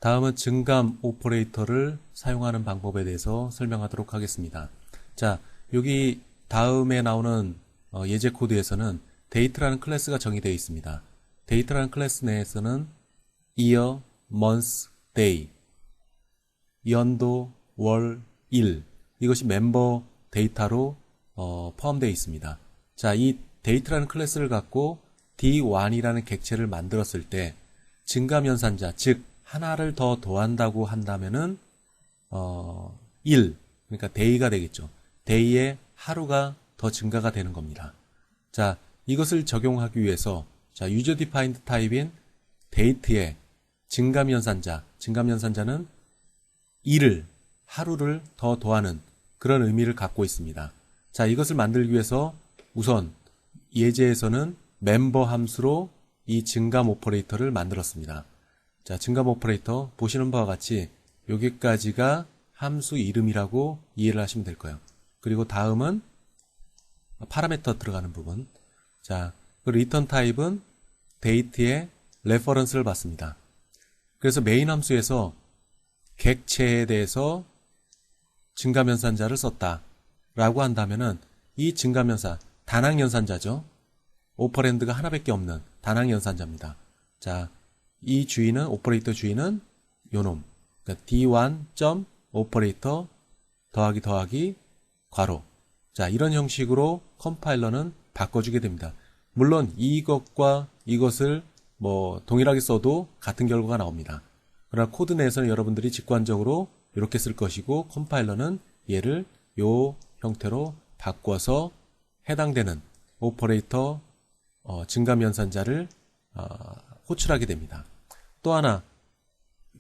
다음은 증감 오퍼레이터를 사용하는 방법에 대해서 설명하도록 하겠습니다. 자, 여기 다음에 나오는 예제 코드에서는 date라는 클래스가 정의되어 있습니다. date라는 클래스 내에서는 year, month, day, 연도, 월, 일, 이것이 멤버 데이터로 포함되어 있습니다. 자, 이 date라는 클래스를 갖고 D1이라는 객체를 만들었을 때 증감연산자, 즉 하나를 더 더한다고 한다면은 1, 그러니까 day가 되겠죠. day에 하루가 더 증가가 되는 겁니다. 자, 이것을 적용하기 위해서 자, user defined 타입인 date에 증감연산자는 1을, 하루를 더 더하는 그런 의미를 갖고 있습니다. 자, 이것을 만들기 위해서 우선 예제에서는 멤버 함수로 이 증감 오퍼레이터를 만들었습니다. 자, 증감 오퍼레이터 보시는 바와 같이 여기까지가 함수 이름이라고 이해를 하시면 될 거예요. 그리고 다음은 파라미터 들어가는 부분. 자, 그 리턴 타입은 date의 레퍼런스를 받습니다. 그래서 메인 함수에서 객체에 대해서 증감연산자를 썼다 라고 한다면은 이 증감연산, 다낭연산자죠. 오퍼랜드가 하나밖에 없는 다낭연산자입니다. 자, 이 주인은, 오퍼레이터 주인은 요놈, 그러니까 D1. 오퍼레이터 더하기 괄호. 자, 이런 형식으로 컴파일러는 바꿔주게 됩니다. 물론 이것과 이것을 동일하게 써도 같은 결과가 나옵니다. 그러나 코드 내에서는 여러분들이 직관적으로 이렇게 쓸 것이고, 컴파일러는 얘를 요 형태로 바꿔서 해당되는 오퍼레이터 증감연산자를 호출하게 됩니다. 또 하나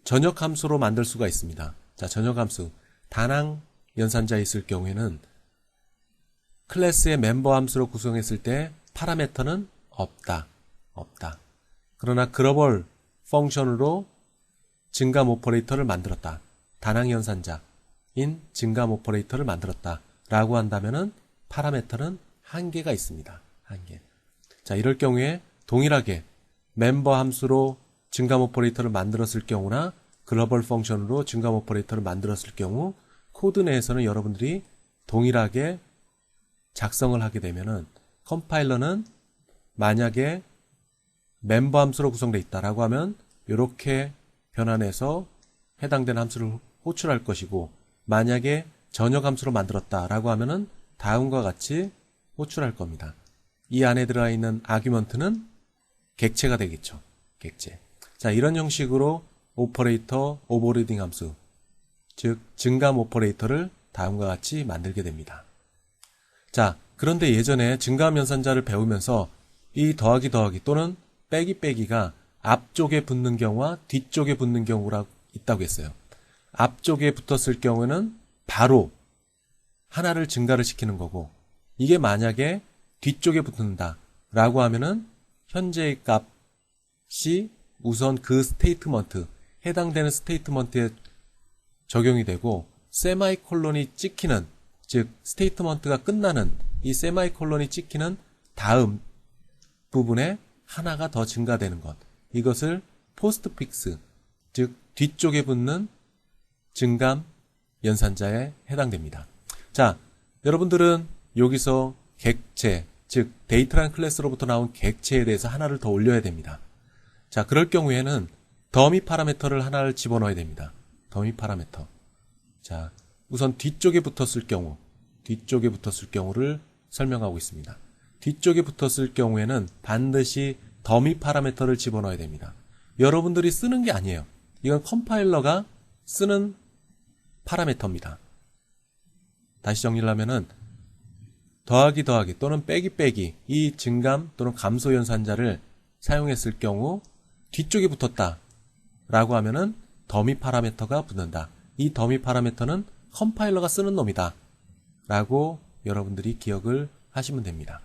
전역 함수로 만들 수가 있습니다. 자, 전역 함수 다낭 연산자에 있을 경우에는 클래스의 멤버 함수로 구성했을 때 파라미터는 없다. 그러나 글로벌 펑션으로 증감 오퍼레이터를 만들었다. 다낭 연산자인 증감 오퍼레이터를 만들었다 라고 한다면은 파라미터는 한개가 있습니다. 한개. 자, 이럴 경우에 동일하게 멤버 함수로 증감 오퍼레이터를 만들었을 경우나 글로벌 펑션으로 증감 오퍼레이터를 만들었을 경우 코드 내에서는 여러분들이 동일하게 작성을 하게 되면은 컴파일러는 만약에 멤버 함수로 구성되어 있다라고 하면 이렇게 변환해서 해당되는 함수를 호출할 것이고, 만약에 전역 함수로 만들었다라고 하면은 다음과 같이 호출할 겁니다. 이 안에 들어가 있는 아규먼트는 객체가 되겠죠. 객체. 자, 이런 형식으로 오퍼레이터 오버리딩 함수, 즉 증감 오퍼레이터를 다음과 같이 만들게 됩니다. 자, 그런데 예전에 증감 연산자를 배우면서 이 더하기 또는 빼기가 앞쪽에 붙는 경우와 뒤쪽에 붙는 경우가 있다고 했어요. 앞쪽에 붙었을 경우에는 바로 하나를 증가를 시키는 거고, 이게 만약에 뒤쪽에 붙는다 라고 하면은 현재의 값이 우선 그 스테이트먼트, 해당되는 스테이트먼트에 적용이 되고, 세마이콜론이 찍히는, 즉 스테이트먼트가 끝나는 이 세마이콜론이 찍히는 다음 부분에 하나가 더 증가되는 것, 이것을 포스트픽스, 즉 뒤쪽에 붙는 증감 연산자에 해당됩니다. 자, 여러분들은 여기서 객체, 즉 데이터라는 클래스로부터 나온 객체에 대해서 하나를 더 올려야 됩니다. 자, 그럴 경우에는 더미 파라미터를 하나를 집어넣어야 됩니다. 더미 파라미터. 자, 우선 뒤쪽에 붙었을 경우를 설명하고 있습니다. 뒤쪽에 붙었을 경우에는 반드시 더미 파라미터를 집어넣어야 됩니다. 여러분들이 쓰는 게 아니에요. 이건 컴파일러가 쓰는 파라미터입니다. 다시 정리를 하면은 더하기 또는 빼기 이 증감 또는 감소 연산자를 사용했을 경우 뒤쪽에 붙었다 라고 하면은 더미 파라미터가 붙는다. 이 더미 파라미터는 컴파일러가 쓰는 놈이다 라고 여러분들이 기억을 하시면 됩니다.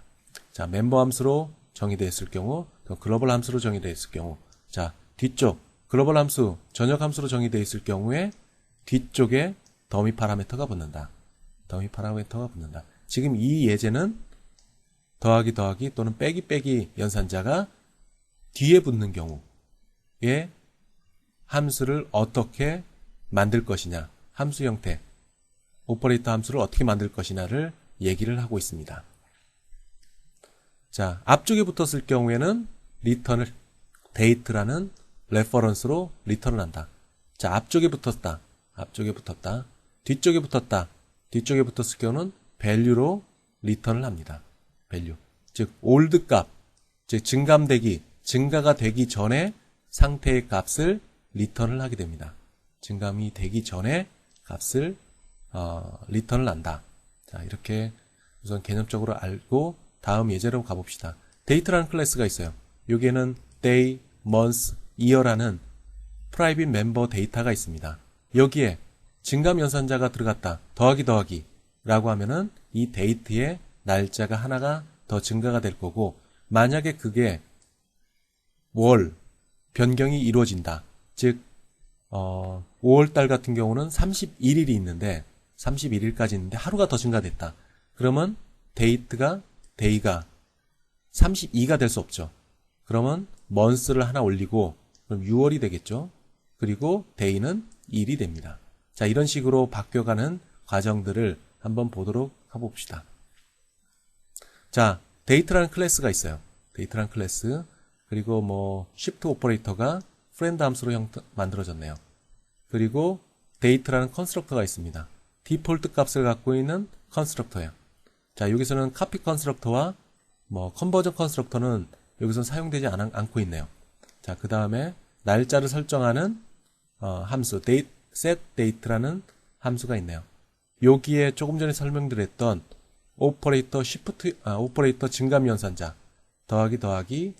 자, 멤버 함수로 정의되어 있을 경우, 글로벌 함수로 정의되어 있을 경우, 자, 뒤쪽 글로벌 함수, 전역 함수로 정의되어 있을 경우에 뒤쪽에 더미 파라미터가 붙는다. 지금 이 예제는 더하기 또는 빼기 연산자가 뒤에 붙는 경우에 함수를 어떻게 만들 것이냐, 함수 형태, 오퍼레이터 함수를 어떻게 만들 것이냐를 얘기를 하고 있습니다. 자, 앞쪽에 붙었을 경우에는 리턴을 date라는 레퍼런스로 리턴을 한다. 자, 앞쪽에 붙었다. 뒤쪽에 붙었을 경우는 value로 리턴을 합니다. value. 즉 old 값, 즉 증가가 되기 전에 상태의 값을 리턴을 하게 됩니다. 증감이 되기 전에 값을 리턴을 한다. 자, 이렇게 우선 개념적으로 알고 다음 예제로 가봅시다. date라는 클래스가 있어요. 여기에는 day, month, year라는 프라이빗 멤버 데이터가 있습니다. 여기에 증감 연산자가 들어갔다. 더하기 라고 하면은 이 데이트의 날짜가 하나가 더 증가가 될 거고, 만약에 그게 월 변경이 이루어진다. 즉 5월달 같은 경우는 31일이 있는데 31일까지 있는데 하루가 더 증가됐다. 그러면 데이가 32가 될 수 없죠. 그러면 month를 하나 올리고 그럼 6월이 되겠죠. 그리고 day는 1이 됩니다. 자, 이런 식으로 바뀌어가는 과정들을 한번 보도록 해봅시다. 자, date라는 클래스가 있어요. date라는 클래스. 그리고 뭐 shift 오퍼레이터가 friend 함수로 만들어졌네요. 그리고 date라는 컨스트럭터가 있습니다. 디폴트 값을 갖고 있는 컨스트럭터예요. 자, 여기서는 copy 컨스트럭터와 뭐 컨버전 컨스트럭터는 여기서는 사용되지 않고 있네요. 자, 그 다음에 날짜를 설정하는 함수 set date라는 함수가 있네요. 여기에 조금 전에 설명드렸던 오퍼레이터 오퍼레이터 증감 연산자 더하기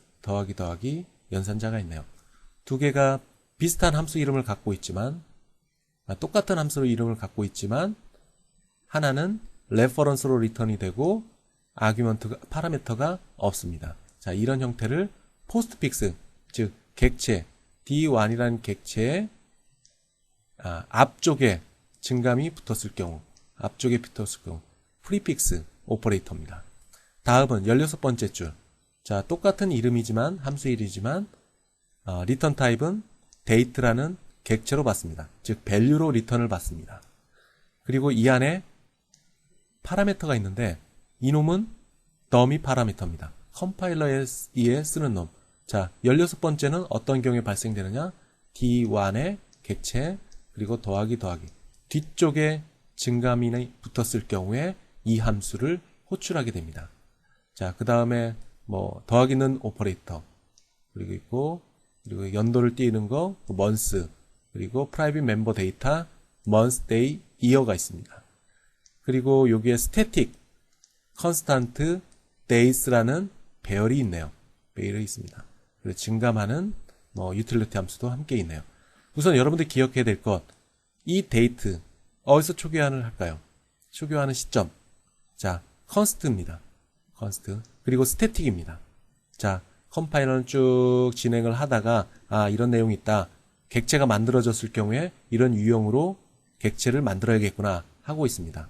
연산자가 있네요. 두 개가 비슷한 함수 이름을 갖고 있지만 똑같은 함수 이름을 갖고 있지만 하나는 레퍼런스로 리턴이 되고 파라미터가 없습니다. 자, 이런 형태를 포스트픽스, 즉 객체 D1이라는 객체의 앞쪽에 증감이 붙었을 경우 프리픽스 오퍼레이터입니다. 다음은 16번째 줄. 자, 똑같은 이름이지만 함수 이름이지만 리턴 타입은 date라는 객체로 받습니다. 즉 value로 리턴을 받습니다. 그리고 이 안에 파라미터가 있는데 이놈은 더미 파라미터입니다. 컴파일러에 쓰는 놈. 자, 16번째는 어떤 경우에 발생되느냐? D1의 객체 그리고 더하기 뒤쪽에 증감이 붙었을 경우에 이 함수를 호출하게 됩니다. 자, 그 다음에 뭐 더하기는 오퍼레이터 그리고 연도를 띄우는 거 month 그리고 private member data month, day, year가 있습니다. 그리고 여기에 static constant days라는 배열이 있네요. 배열이 있습니다. 그리고 증감하는 뭐 utility 함수도 함께 있네요. 우선 여러분들 기억해야 될 것, 이 데이트 어디서 초기화를 할까요? 초기화하는 시점. 자, const입니다. const. 그리고 static입니다. 자, 컴파일러는 쭉 진행을 하다가 이런 내용이 있다. 객체가 만들어졌을 경우에 이런 유형으로 객체를 만들어야겠구나 하고 있습니다.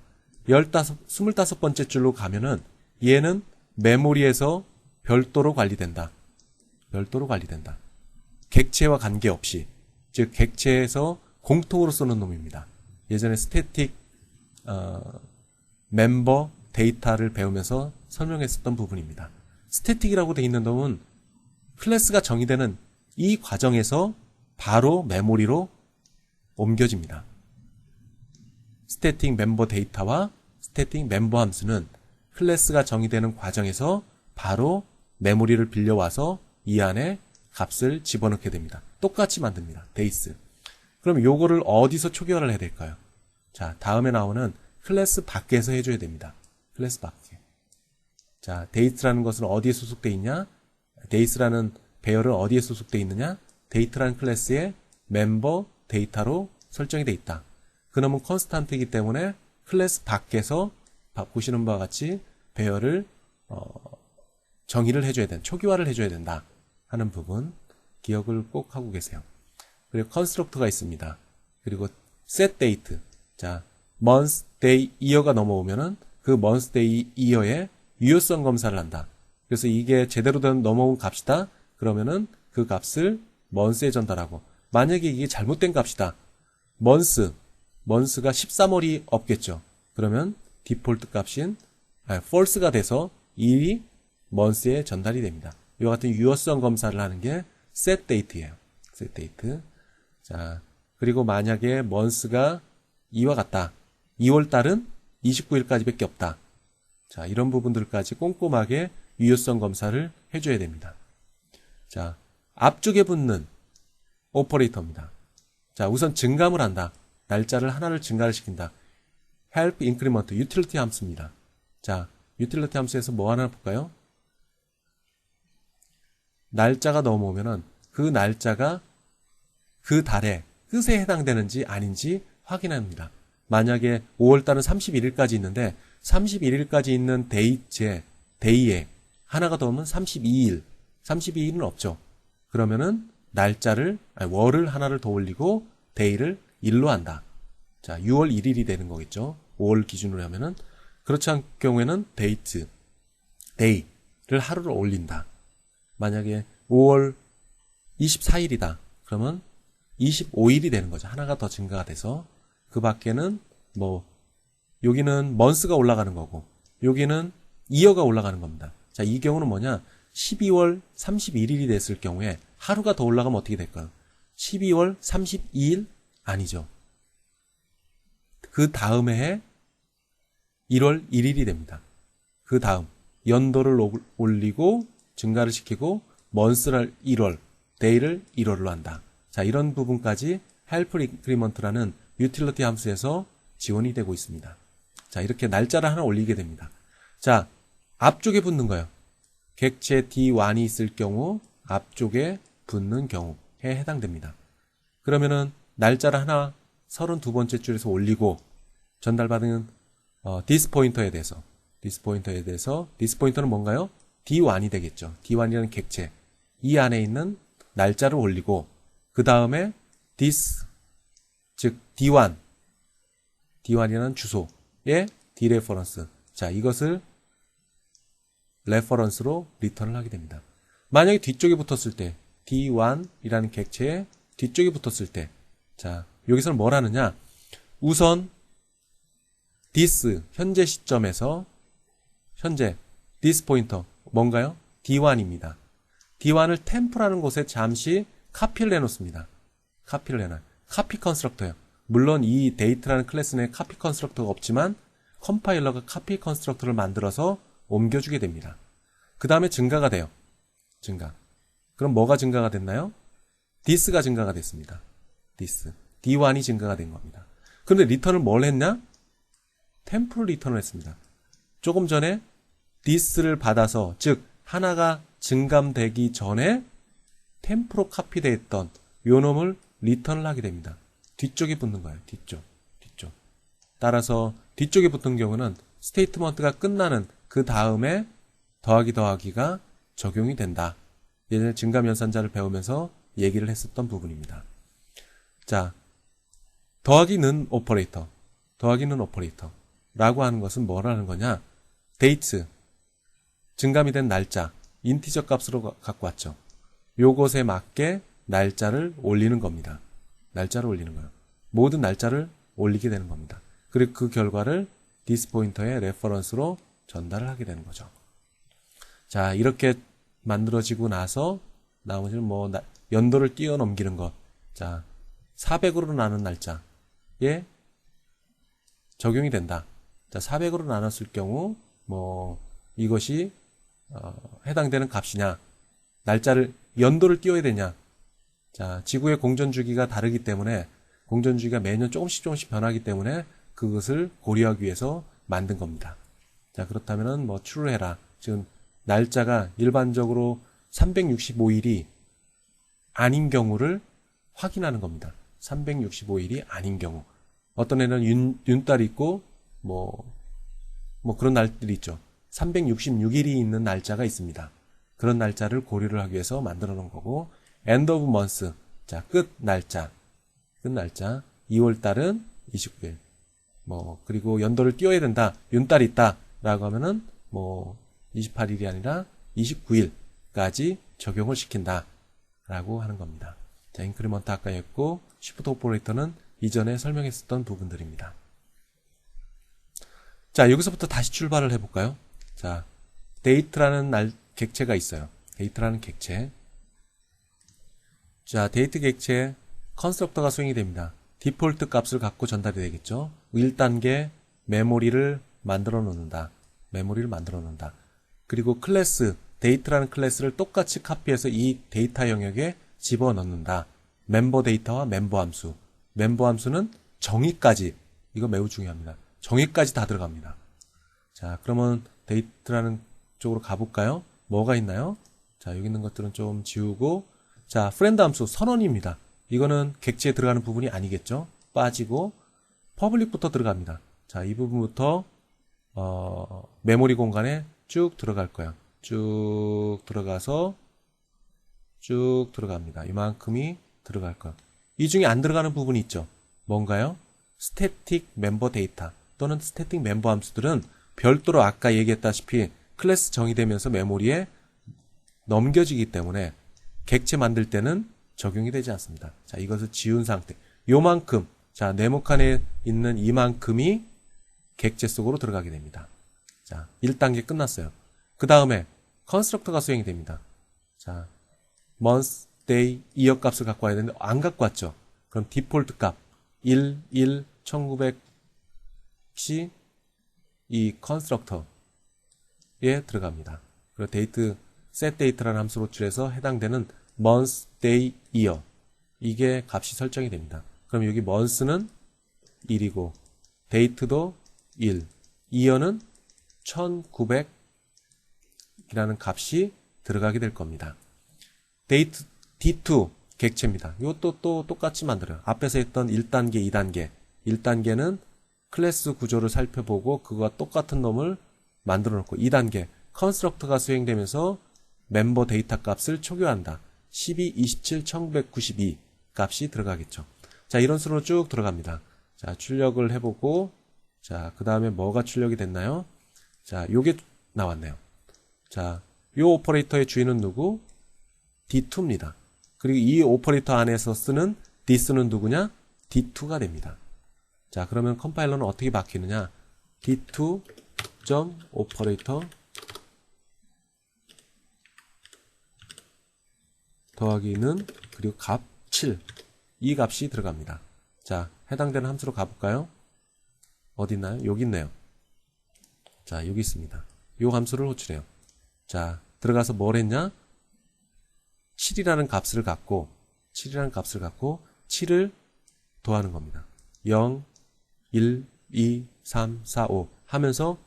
25번째 줄로 가면은 얘는 메모리에서 별도로 관리된다. 객체와 관계없이, 즉 객체에서 공통으로 쓰는 놈입니다. 예전에 스태틱 멤버 데이터를 배우면서 설명했었던 부분입니다. 스태틱이라고 되어 있는 놈은 클래스가 정의되는 이 과정에서 바로 메모리로 옮겨집니다. 스태틱 멤버 데이터와 스태틱 멤버 함수는 클래스가 정의되는 과정에서 바로 메모리를 빌려와서 이 안에 값을 집어넣게 됩니다. 똑같이 만듭니다. 데이스. 그럼 요거를 어디서 초기화를 해야 될까요? 자, 다음에 나오는 클래스 밖에서 해줘야 됩니다. 클래스 밖에. 자, 데이트라는 것은 어디에 소속되어 있냐? 데이스라는 배열은 어디에 소속되어 있느냐? 데이트라는 클래스의 멤버 데이터로 설정이 되어 있다. 그놈은 컨스탄트이기 때문에 클래스 밖에서 보시는 바와 같이 배열을 정의를 해줘야 된다. 초기화를 해줘야 된다 하는 부분 기억을 꼭 하고 계세요. 그리고 컨스트럭터가 있습니다. 그리고 set date. 자, month, day, year가 넘어오면은 그 month, day, year의 유효성 검사를 한다. 그래서 이게 제대로 된 넘어온 값이다. 그러면은 그 값을 month에 전달하고, 만약에 이게 잘못된 값이다. months가 13월이 없겠죠. 그러면 디폴트 값인 false가 돼서 이 months에 전달이 됩니다. 이와 같은 유효성 검사를 하는 게 set date예요. set date. 자, 그리고 만약에 months가 이와 같다. 2월 달은 29일까지밖에 없다. 자, 이런 부분들까지 꼼꼼하게 유효성 검사를 해줘야 됩니다. 자, 앞쪽에 붙는 오퍼레이터입니다. 자, 우선 증감을 한다. 날짜를 하나를 증가를 시킨다. help increment utility 함수입니다. 자, utility 함수에서 뭐 하나 볼까요? 날짜가 넘어오면은 그 날짜가 그 달의 끝에 해당되는지 아닌지 확인합니다. 만약에 5월달은 31일까지 있는데 31일까지 있는 데이에 하나가 더 오면 32일, 32일은 없죠. 그러면은 월을 하나를 더 올리고 데이를 1로 한다. 자, 6월 1일이 되는 거겠죠. 5월 기준으로 하면은. 그렇지 않을 경우에는 데이를 하루를 올린다. 만약에 5월 24일이다. 그러면 25일이 되는 거죠. 하나가 더 증가가 돼서. 그 밖에는 여기는 months가 올라가는 거고, 여기는 year가 올라가는 겁니다. 자, 이 경우는 뭐냐? 12월 31일이 됐을 경우에 하루가 더 올라가면 어떻게 될까요? 12월 32일? 아니죠. 그 다음 해에 1월 1일이 됩니다. 그 다음 연도를 올리고 증가를 시키고 months를 1월, day를 1월로 한다. 자, 이런 부분까지 help increment라는 utility 함수에서 지원이 되고 있습니다. 자, 이렇게 날짜를 하나 올리게 됩니다. 자, 앞쪽에 붙는 거예요. 객체 D1이 있을 경우 앞쪽에 붙는 경우에 해당됩니다. 그러면은 날짜를 하나 32번째 줄에서 올리고 전달받은 this 포인터에 대해서 this 포인터는 뭔가요? D1이 되겠죠. D1이라는 객체 이 안에 있는 날짜를 올리고 그 다음에 this 즉 D1이라는 주소의 디레퍼런스. 자, 이것을 레퍼런스로 리턴을 하게 됩니다. 만약에 뒤쪽에 붙었을 때 D1이라는 객체의 뒤쪽에 붙었을 때 자, 여기서는 뭘 하느냐? 우선 this 현재 시점에서 현재 this 포인터 뭔가요? D1입니다. D1을 템프라는 곳에 잠시 카피를 해놓습니다. 카피 컨스트럭터예요. 물론 이 데이트라는 클래스 내에 카피 컨스트럭터가 없지만 컴파일러가 카피 컨스트럭터를 만들어서 옮겨주게 됩니다. 그 다음에 증가가 돼요. 그럼 뭐가 증가가 됐나요? this가 증가가 됐습니다. D1이 증가가 된 겁니다. 그런데 리턴을 뭘 했냐? 템프를 리턴을 했습니다. 조금 전에 this를 받아서 즉 하나가 증감되기 전에 템프로 카피되어 있던 요 놈을 리턴을 하게 됩니다. 뒤쪽에 붙는 거예요. 뒤쪽. 따라서 뒤쪽에 붙은 경우는 스테이트먼트가 끝나는 그 다음에 더하기가 적용이 된다. 예전에 증감연산자를 배우면서 얘기를 했었던 부분입니다. 자, 더하기는 오퍼레이터라고 하는 것은 뭐라는 거냐? 데이트, 증감이 된 날짜, 인티저 값으로 갖고 왔죠. 요것에 맞게 날짜를 올리는 겁니다. 날짜를 올리는 거예요. 모든 날짜를 올리게 되는 겁니다. 그리고 그 결과를 this 포인터의 레퍼런스로 전달을 하게 되는 거죠. 자, 이렇게 만들어지고 나서 나머지는 연도를 뛰어넘기는 것. 자, 400으로 나눈 날짜에 적용이 된다. 자, 400으로 나눴을 경우 이것이 해당되는 값이냐, 연도를 띄워야 되냐. 자, 지구의 공전주기가 다르기 때문에 공전주기가 매년 조금씩 변하기 때문에 그것을 고려하기 위해서 만든 겁니다. 자, 그렇다면은 true를 해라. 지금 날짜가 일반적으로 365일이 아닌 경우를 확인하는 겁니다. 365일이 아닌 경우. 어떤 애는 윤달이 있고 그런 날들이 있죠. 366일이 있는 날짜가 있습니다. 그런 날짜를 고려를 하기 위해서 만들어 놓은 거고, end of month. 자, 끝 날짜. 2월 달은 29일. 그리고 연도를 띄워야 된다. 윤달이 있다. 라고 하면은 28일이 아니라 29일까지 적용을 시킨다. 라고 하는 겁니다. 자, 인크리먼트 아까 했고, 시프트 오퍼레이터는 이전에 설명했었던 부분들입니다. 자, 여기서부터 다시 출발을 해볼까요? 자, 데이트라는 객체가 있어요. 데이트라는 객체. 자, 데이트 객체에 컨스트럭터가 수행이 됩니다. 디폴트 값을 갖고 전달이 되겠죠. 1단계 메모리를 만들어 놓는다. 메모리를 만들어 놓는다. 그리고 클래스, 데이트라는 클래스를 똑같이 카피해서 이 데이터 영역에 집어넣는다. 멤버 데이터와 멤버 함수. 멤버 함수는 정의까지, 이거 매우 중요합니다. 정의까지 다 들어갑니다. 자, 그러면 데이트라는 쪽으로 가볼까요? 뭐가 있나요? 자, 여기 있는 것들은 좀 지우고, 자, 프렌드 함수 선언입니다. 이거는 객체에 들어가는 부분이 아니겠죠? 빠지고, 퍼블릭부터 들어갑니다. 자, 이 부분부터, 메모리 공간에 쭉 들어갈 거야. 쭉 들어가서, 쭉 들어갑니다. 이만큼이 들어갈 거야. 이 중에 안 들어가는 부분이 있죠? 뭔가요? 스태틱 멤버 데이터 또는 스태틱 멤버 함수들은 별도로 아까 얘기했다시피 클래스 정의되면서 메모리에 넘겨지기 때문에 객체 만들 때는 적용이 되지 않습니다. 자, 이것을 지운 상태. 요만큼, 자, 네모칸에 있는 이만큼이 객체 속으로 들어가게 됩니다. 자, 1단계 끝났어요. 그 다음에 컨스트럭터가 수행이 됩니다. 자, month, day, year 값을 갖고 와야 되는데 안 갖고 왔죠. 그럼 디폴트 값 1, 1, 1900이 이 컨스트럭터에 들어갑니다. 그리고 데이트 set date라는 함수로 출해서 해당되는 month, day, year 이게 값이 설정이 됩니다. 그럼 여기 month는 1이고 date도 1, year는 1900이라는 값이 들어가게 될 겁니다. 데이트 D2 객체입니다. 이것도 또 똑같이 만들어요. 앞에서 했던 1단계, 2단계. 1단계는 클래스 구조를 살펴보고 그거와 똑같은 놈을 만들어 놓고 2단계 컨스트럭터가 수행되면서 멤버 데이터 값을 초기화한다. 12, 27, 1992 값이 들어가겠죠. 자, 이런 수로 쭉 들어갑니다. 자, 출력을 해보고 자, 그 다음에 뭐가 출력이 됐나요? 자, 요게 나왔네요. 자, 요 오퍼레이터의 주인은 누구? D2입니다. 그리고 이 오퍼레이터 안에서 쓰는 this는 누구냐? D2가 됩니다. 자, 그러면 컴파일러는 어떻게 바뀌느냐? D2.operator 더하기는 그리고 값 7. 이 값이 들어갑니다. 자, 해당되는 함수로 가볼까요? 어디 있나요? 여기 있네요. 자, 여기 있습니다. 이 함수를 호출해요. 자, 들어가서 뭘 했냐? 7이라는 값을 갖고 7을 더하는 겁니다. 0, 1, 2, 3, 4, 5 하면서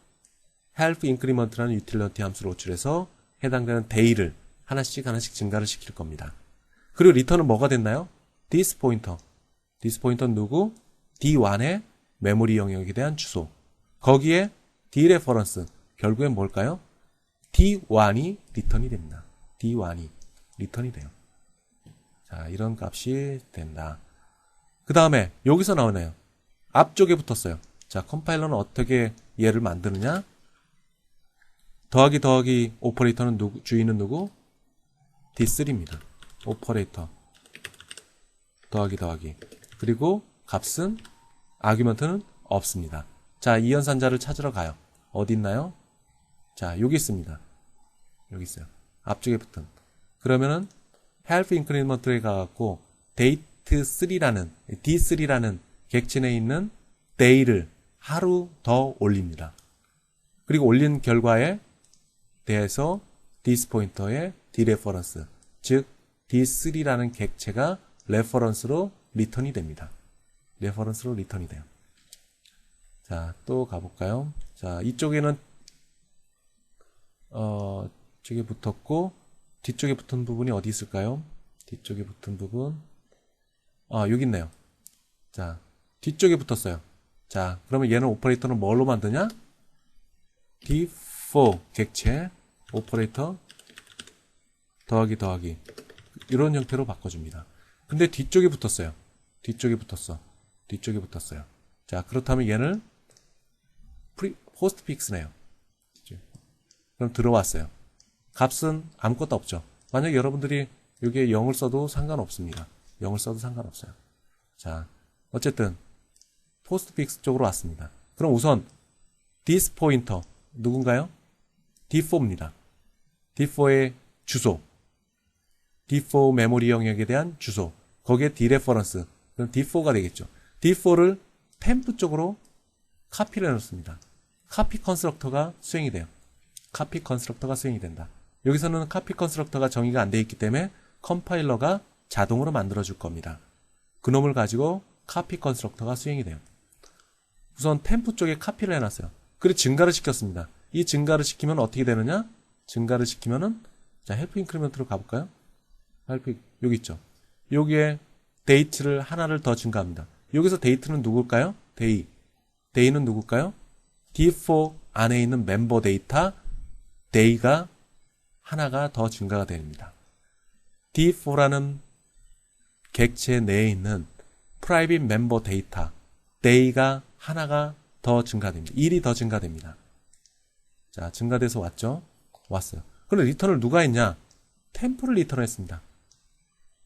help increment라는 유틸리티 함수를 호출해서 해당되는 day를 하나씩 증가를 시킬 겁니다. 그리고 리턴은 뭐가 됐나요? this pointer. this pointer는 누구? D1의 메모리 영역에 대한 주소. 거기에 dereference. 결국엔 뭘까요? D1이 리턴이 됩니다. D1이 리턴이 돼요. 자, 이런 값이 된다. 그 다음에 여기서 나오네요. 앞쪽에 붙었어요. 자, 컴파일러는 어떻게 얘를 만드느냐? 더하기 오퍼레이터는 누구? 주인은 누구? D3입니다. 오퍼레이터 더하기 그리고 값은 아규먼트는 없습니다. 자, 이 연산자를 찾으러 가요. 어디 있나요? 자, 여기 있습니다. 여기 있어요. 앞쪽에 붙은. 그러면은 help increment에 가갖고 date3라는 D3라는 객체 내에 있는 day를 하루 더 올립니다. 그리고 올린 결과에 대해서 this pointer의 dereference, 즉 D3라는 객체가 레퍼런스로 리턴이 됩니다. 레퍼런스로 리턴이 돼요. 자, 또 가볼까요? 자, 이쪽에는 쪽에 붙었고 뒤쪽에 붙은 부분이 어디 있을까요? 뒤쪽에 붙은 부분 여기 있네요. 자, 뒤쪽에 붙었어요. 자, 그러면 얘는 오퍼레이터는 뭘로 만드냐? D4 객체 오퍼레이터 더하기 이런 형태로 바꿔줍니다. 근데 뒤쪽에 붙었어요. 뒤쪽에 붙었어요. 자, 그렇다면 얘는 포스트픽스네요. 그럼 들어왔어요. 값은 아무것도 없죠. 만약 여러분들이 여기에 0을 써도 상관없습니다. 0을 써도 상관없어요. 자, 어쨌든 포스트픽스 쪽으로 왔습니다. 그럼 우선 this 포인터 누군가요? D4입니다. D4의 주소, D4 메모리 영역에 대한 주소, 거기에 디레퍼런스, 그럼 D4가 되겠죠. D4를 템프 쪽으로 카피를 해놓습니다. 카피 컨스트럭터가 수행이 돼요. 카피 컨스트럭터가 수행이 된다. 여기서는 카피 컨스트럭터가 정의가 안 되어 있기 때문에 컴파일러가 자동으로 만들어줄 겁니다. 그놈을 가지고 카피 컨스트럭터가 수행이 돼요. 우선 템프 쪽에 카피를 해놨어요. 그리고 증가를 시켰습니다. 이 증가를 시키면 어떻게 되느냐? 증가를 시키면은, 자, 헬프 인크리먼트로 가볼까요? 헬프, 여기 있죠. 여기에 데이트를 하나를 더 증가합니다. 여기서 데이트는 누굴까요? 데이는 누굴까요? D4 안에 있는 멤버 데이터 데이가 하나가 더 증가가 됩니다. D4라는 객체 내에 있는 프라이빗 멤버 데이터 데이가 하나가 더 증가됩니다. 1이 더 증가됩니다. 자, 증가돼서 왔죠? 왔어요. 그런데 리턴을 누가 했냐? 템프를 리턴했습니다.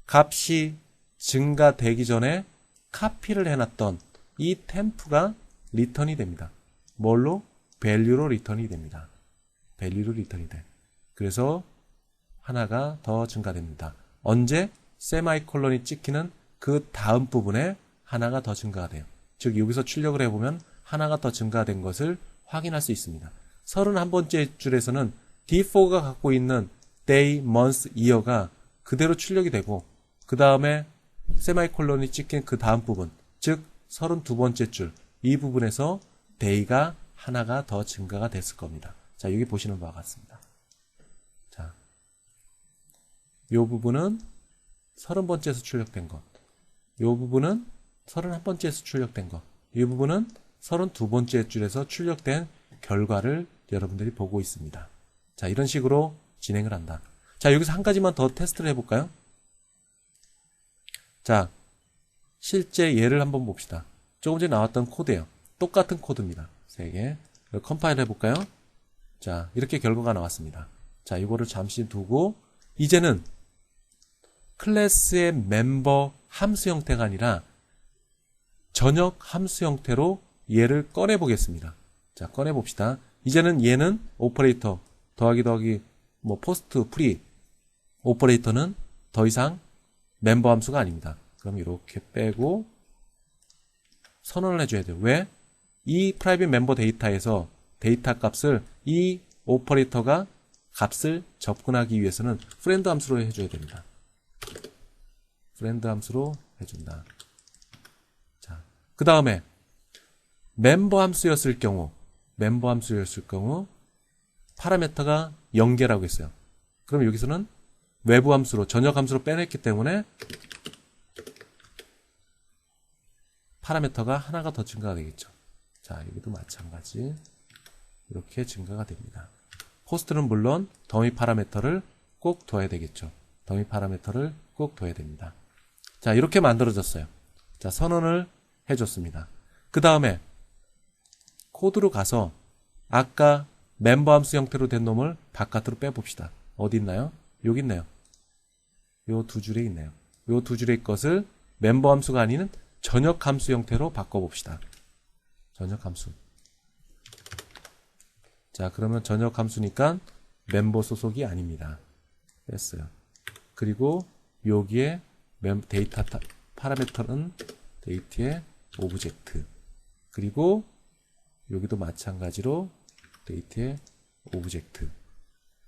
값이 증가되기 전에 카피를 해놨던 이 템프가 리턴이 됩니다. 뭘로? value로 리턴이 됩니다. value로 리턴이 돼. 그래서 하나가 더 증가됩니다. 언제? 세마이콜론이 찍히는 그 다음 부분에 하나가 더 증가가 돼요. 즉 여기서 출력을 해보면 하나가 더 증가된 것을 확인할 수 있습니다. 31번째 줄에서는 D4가 갖고 있는 day, month, year가 그대로 출력이 되고 그 다음에 세마이콜론이 찍힌 그 다음 부분, 즉 32번째 줄, 이 부분에서 day가 하나가 더 증가가 됐을 겁니다. 자, 여기 보시는 바와 같습니다. 자, 이 부분은 30번째에서 출력된 것, 이 부분은 31번째에서 출력된 것, 이 부분은 32번째 줄에서 출력된 결과를 여러분들이 보고 있습니다. 자, 이런 식으로 진행을 한다. 자, 여기서 한 가지만 더 테스트를 해볼까요? 자, 실제 예를 한번 봅시다. 조금 전에 나왔던 코드예요. 똑같은 코드입니다. 3개. 컴파일 해볼까요? 자, 이렇게 결과가 나왔습니다. 자, 이거를 잠시 두고 이제는 클래스의 멤버 함수 형태가 아니라 전역 함수 형태로 얘를 꺼내 보겠습니다. 자, 꺼내 봅시다. 이제는 얘는 오퍼레이터 더하기 포스트 프리 오퍼레이터는 더 이상 멤버 함수가 아닙니다. 그럼 이렇게 빼고 선언을 해줘야 돼요. 왜? 이 프라이빗 멤버 데이터에서 데이터 값을 이 오퍼레이터가 값을 접근하기 위해서는 프렌드 함수로 해줘야 됩니다. 프렌드 함수로 해준다. 자, 그 다음에 멤버 함수였을 경우 파라메터가 0개라고 했어요. 그럼 여기서는 외부 함수로 전역 함수로 빼냈기 때문에 파라메터가 하나가 더 증가가 되겠죠. 자, 여기도 마찬가지 이렇게 증가가 됩니다. 포스트는 물론 더미 파라메터를 꼭 둬야 되겠죠. 더미 파라메터를 꼭 둬야 됩니다. 자, 이렇게 만들어졌어요. 자, 선언을 해줬습니다. 그 다음에 코드로 가서 아까 멤버 함수 형태로 된 놈을 바깥으로 빼봅시다. 어디 있나요? 여기 있네요. 요 두 줄에 있네요. 요 두 줄의 것을 멤버 함수가 아닌 전역 함수 형태로 바꿔봅시다. 전역 함수. 자, 그러면 전역 함수니까 멤버 소속이 아닙니다. 뺐어요. 그리고 여기에 데이터 파라메터는 데이트의 오브젝트. 그리고 여기도 마찬가지로 데이트의 오브젝트.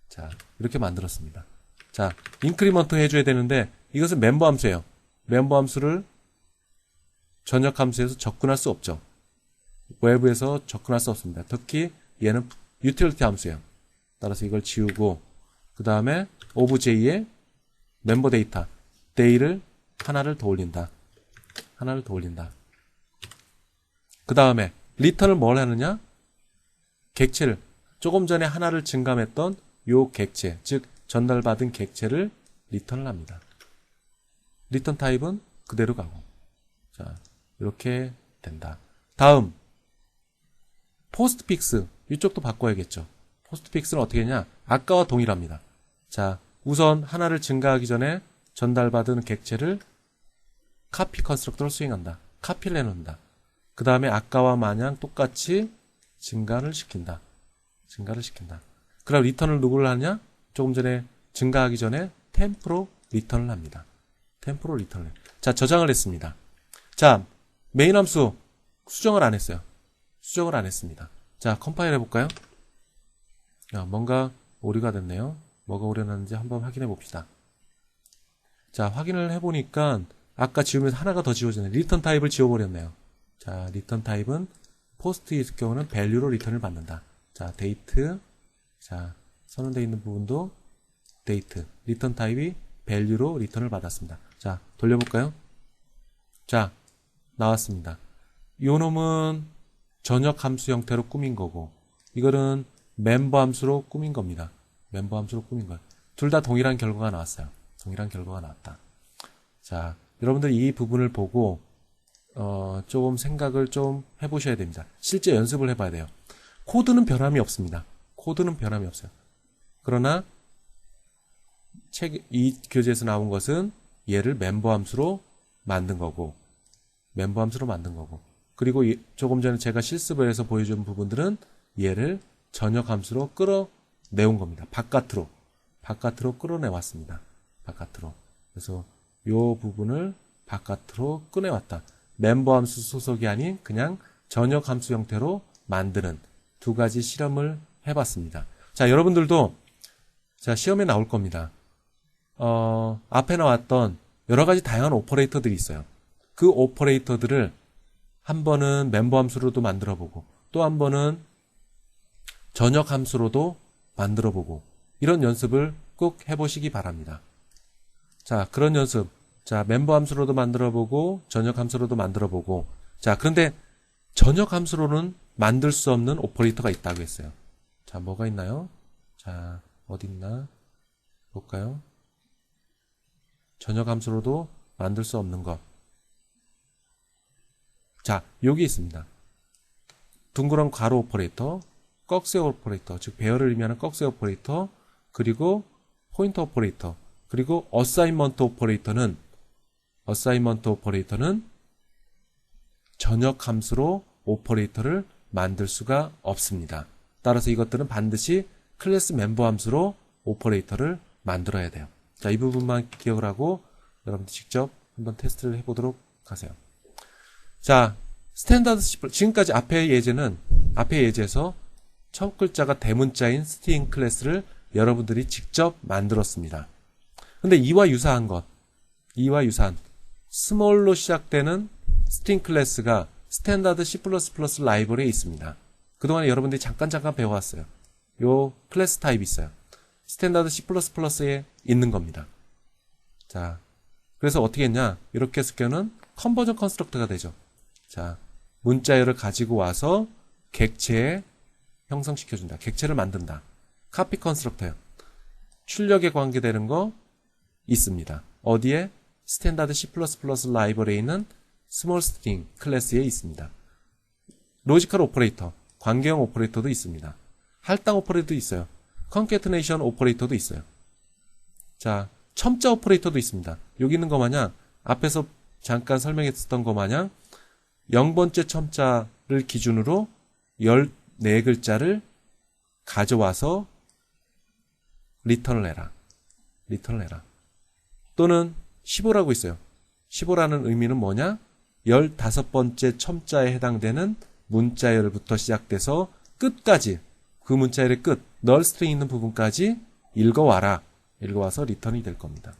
자, 이렇게 만들었습니다. 자, 인크리먼트 해줘야 되는데 이것은 멤버 함수예요. 멤버 함수를 전역 함수에서 접근할 수 없죠. 외부에서 접근할 수 없습니다. 특히 얘는 유틸리티 함수예요. 따라서 이걸 지우고 그 다음에 오브제이의 멤버 데이터 데이를 하나를 더 올린다. 하나를 더 올린다. 그 다음에 리턴을 뭘 하느냐? 객체를 조금 전에 하나를 증감했던 요 객체, 즉 전달받은 객체를 리턴을 합니다. 리턴 타입은 그대로 가고. 자, 이렇게 된다. 다음 포스트픽스 이쪽도 바꿔야겠죠. 포스트픽스는 어떻게 했냐? 아까와 동일합니다. 자, 우선 하나를 증가하기 전에 전달받은 객체를 카피 컨스트럭터를 수행한다. 카피를 해놓는다. 그 다음에 아까와 마냥 똑같이 증가를 시킨다. 증가를 시킨다. 그럼 리턴을 누구를 하냐? 조금 전에 증가하기 전에 템포로 리턴을 합니다. 템포로 리턴을. 자, 저장을 했습니다. 자, 메인 함수 수정을 안 했어요. 수정을 안 했습니다. 자, 컴파일 해볼까요? 야, 뭔가 오류가 됐네요. 뭐가 오류 났는지 한번 확인해 봅시다. 자, 확인을 해보니까 아까 지우면서 하나가 더 지워지네. 리턴 타입을 지워버렸네요. 자, 리턴 타입은 포스트잇의 경우는 밸류로 리턴을 받는다. 자, 데이트. 자, 선언되어 있는 부분도 데이트. 리턴 타입이 밸류로 리턴을 받았습니다. 자, 돌려볼까요? 자, 나왔습니다. 요 놈은 전역 함수 형태로 꾸민 거고, 이거는 멤버 함수로 꾸민 겁니다. 멤버 함수로 꾸민 거예요. 둘 다 동일한 결과가 나왔어요. 동일한 결과가 나왔다. 자, 여러분들 이 부분을 보고 조금 생각을 좀 해보셔야 됩니다. 실제 연습을 해봐야 돼요. 코드는 변함이 없습니다. 코드는 변함이 없어요. 그러나 이 교재에서 나온 것은 얘를 멤버 함수로 만든 거고, 멤버 함수로 만든 거고, 그리고 조금 전에 제가 실습을 해서 보여준 부분들은 얘를 전역 함수로 끌어내온 겁니다. 바깥으로 끌어내왔습니다. 바깥으로. 그래서 요 부분을 바깥으로 꺼내왔다. 멤버 함수 소속이 아닌 그냥 전역 함수 형태로 만드는 두 가지 실험을 해봤습니다. 자, 여러분들도 자, 시험에 나올 겁니다. 앞에 나왔던 여러 가지 다양한 오퍼레이터들이 있어요. 그 오퍼레이터들을 한 번은 멤버 함수로도 만들어보고 또 한 번은 전역 함수로도 만들어보고 이런 연습을 꼭 해보시기 바랍니다. 자, 그런 연습. 자, 멤버 함수로도 만들어보고 전역 함수로도 만들어보고. 자, 그런데 전역 함수로는 만들 수 없는 오퍼레이터가 있다고 했어요. 자, 뭐가 있나요? 자, 어디 있나? 볼까요? 전역 함수로도 만들 수 없는 것. 자, 여기 있습니다. 둥그런 괄호 오퍼레이터, 꺽쇠 오퍼레이터, 즉 배열을 의미하는 꺽쇠 오퍼레이터, 그리고 포인터 오퍼레이터, 그리고 어사인먼트 오퍼레이터는 전역 함수로 오퍼레이터를 만들 수가 없습니다. 따라서 이것들은 반드시 클래스 멤버 함수로 오퍼레이터를 만들어야 돼요. 자, 이 부분만 기억을 하고 여러분들 직접 한번 테스트를 해보도록 하세요. 자, 스탠다드 C++, 지금까지 앞의 예제에서 첫 글자가 대문자인 스트링 클래스를 여러분들이 직접 만들었습니다. 근데 이와 유사한 스몰로 시작되는 스트링 클래스가 스탠다드 C++ 라이브러리에 있습니다. 그동안에 여러분들이 잠깐 배워왔어요. 요 클래스 타입이 있어요. 스탠다드 C++에 있는 겁니다. 자, 그래서 어떻게 했냐? 이렇게 했을 경우는 컨버전 컨스트럭터가 되죠. 자, 문자열을 가지고 와서 객체에 형성시켜준다. 객체를 만든다. 카피 컨스트럭터요. 출력에 관계되는 거 있습니다. 어디에? 스탠다드 C++ 라이브러리에 있는 스몰 스트링 클래스에 있습니다. 로지컬 오퍼레이터, 관계형 오퍼레이터도 있습니다. 할당 오퍼레이터도 있어요. 컨캐트네이션 오퍼레이터도 있어요. 자, 첨자 오퍼레이터도 있습니다. 여기 있는 거 마냥 앞에서 잠깐 설명했었던 거 마냥 0번째 첨자를 기준으로 14글자를 가져와서 리턴을 해라. 또는 15라고 있어요. 15라는 의미는 뭐냐? 15번째 첨자에 해당되는 문자열부터 시작돼서 끝까지 그 문자열의 끝, 널 스트링 있는 부분까지 읽어와라. 읽어와서 리턴이 될 겁니다.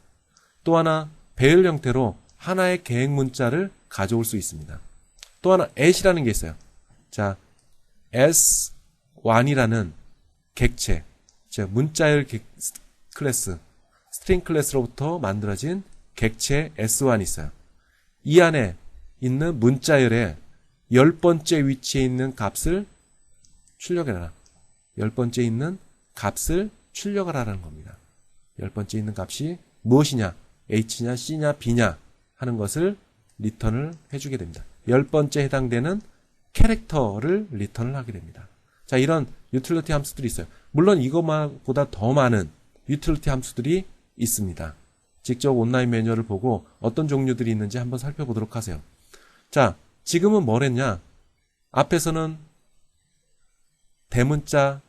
또 하나 배열 형태로 하나의 계획 문자를 가져올 수 있습니다. 또 하나 at이라는 게 있어요. 자, S1이라는 객체, 즉 문자열 클래스, 스트링 클래스로부터 만들어진 객체 S1이 있어요. 이 안에 있는 문자열의 10번째 위치에 있는 값을 출력해라. 10번째 있는 값을 출력을 하라는 겁니다. 10번째 있는 값이 무엇이냐? H냐, C냐, B냐 하는 것을 리턴을 해주게 됩니다. 10번째 해당되는 캐릭터를 리턴을 하게 됩니다. 자, 이런 유틸리티 함수들이 있어요. 물론 이것보다 더 많은 유틸리티 함수들이 있습니다. 직접 온라인 매뉴얼을 보고 어떤 종류들이 있는지 한번 살펴보도록 하세요. 자, 지금은 뭘 했냐? 앞에서는 대문자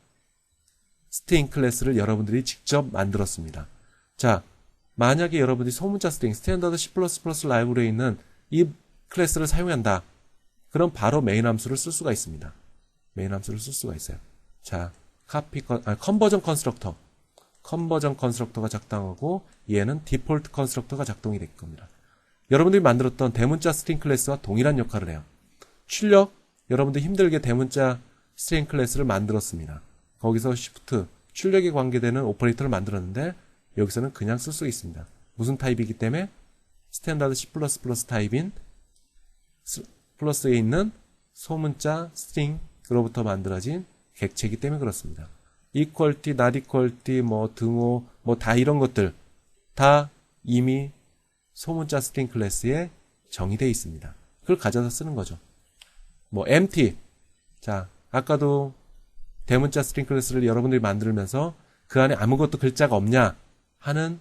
스트링 클래스를 여러분들이 직접 만들었습니다. 자, 만약에 여러분들이 소문자 스트링, 스탠더드 C++ 라이브러리에 있는 이 클래스를 사용한다. 그럼 바로 메인 함수를 쓸 수가 있습니다. 메인 함수를 쓸 수가 있어요. 자, 컨버전 컨스트럭터. 컨버전 컨스트럭터가 작동하고 얘는 디폴트 컨스트럭터가 작동이 될 겁니다. 여러분들이 만들었던 대문자 스트링 클래스와 동일한 역할을 해요. 출력, 여러분들이 힘들게 대문자 스트링 클래스를 만들었습니다. 거기서 shift, 출력에 관계되는 오퍼레이터를 만들었는데 여기서는 그냥 쓸 수 있습니다. 무슨 타입이기 때문에? 스탠다드 C++ 타입인 플러스에 있는 소문자 스트링으로부터 만들어진 객체이기 때문에 그렇습니다. equality, not equality, 등호, 다 이런 것들 다 이미 소문자 스트링 클래스에 정의되어 있습니다. 그걸 가져다 쓰는 거죠. empty. 자, 아까도 대문자 스트링 클래스를 여러분들이 만들면서 그 안에 아무것도 글자가 없냐 하는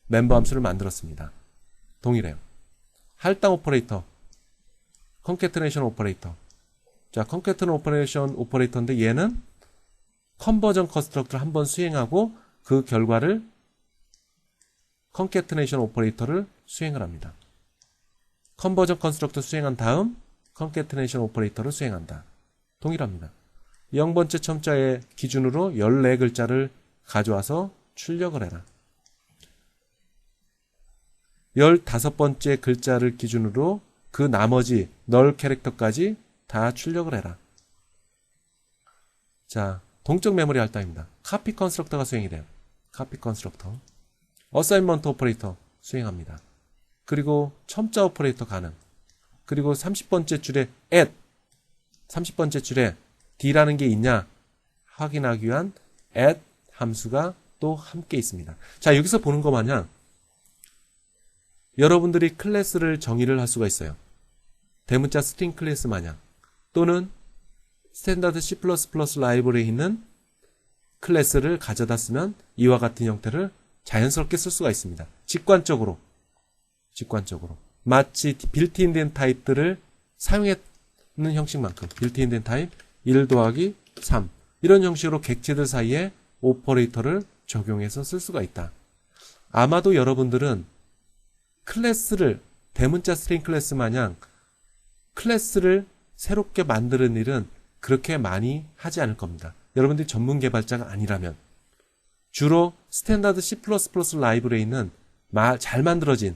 멤버 함수를 만들었습니다. 동일해요. 할당 오퍼레이터, 컨캐트네이션 오퍼레이터. 자, 컨캐트네이션 오퍼레이터인데 얘는 컨버전 컨스트럭터를 한번 수행하고 그 결과를 컨캐트네이션 오퍼레이터를 수행을 합니다. 컨버전 컨스트럭터 수행한 다음 컨캐트네이션 오퍼레이터를 수행한다. 동일합니다. 0번째 첨자의 기준으로 14글자를 가져와서 출력을 해라. 15번째 글자를 기준으로 그 나머지 널 캐릭터까지 다 출력을 해라. 자, 동적 메모리 할당입니다. 카피 컨스트럭터가 수행이 돼요. 카피 컨스트럭터. 어사인먼트 오퍼레이터 수행합니다. 그리고 첨자 오퍼레이터 가능. 그리고 30번째 줄에 add, 30번째 줄에 d라는 게 있냐 확인하기 위한 add 함수가 또 함께 있습니다. 자, 여기서 보는 것 마냥 여러분들이 클래스를 정의를 할 수가 있어요. 대문자 스트링 클래스 마냥 또는 스탠다드 C++ 라이브러리에 있는 클래스를 가져다 쓰면 이와 같은 형태를 자연스럽게 쓸 수가 있습니다. 직관적으로 마치 빌트인된 타입들을 사용했는 형식만큼 빌트인된 타입 1 더하기 3 이런 형식으로 객체들 사이에 오퍼레이터를 적용해서 쓸 수가 있다. 아마도 여러분들은 클래스를 대문자 스트링 클래스 마냥 클래스를 새롭게 만드는 일은 그렇게 많이 하지 않을 겁니다. 여러분들이 전문 개발자가 아니라면 주로 스탠다드 C++ 라이브러리에 있는 잘 만들어진